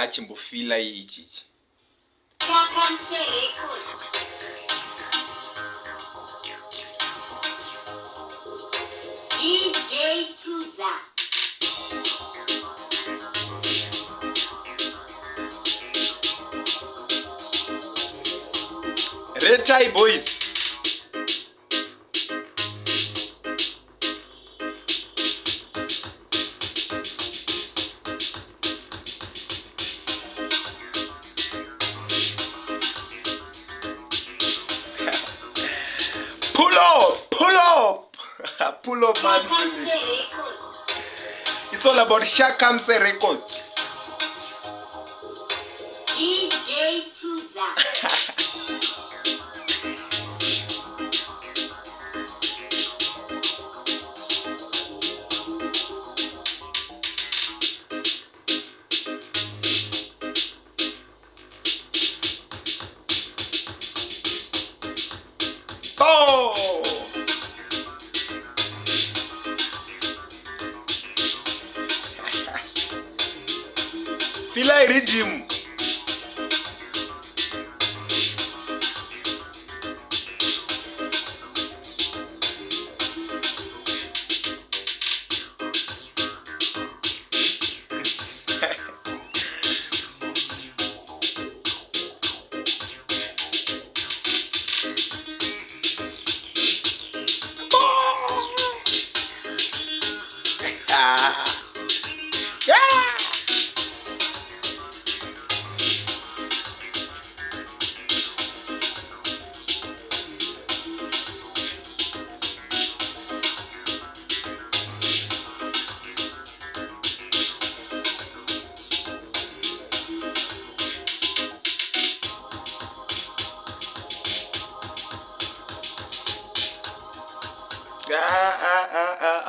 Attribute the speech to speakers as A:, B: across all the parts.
A: achimbofila ichi.
B: Shakamuseirecordz. DJ Tudza.
A: Red Tie Boys. Pull up, man. It's all about shakamuseirecordz.
B: DJ Tudza.
A: Oh! Feel like rhythm.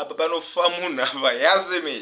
A: Apa panofa munhu apa yazime.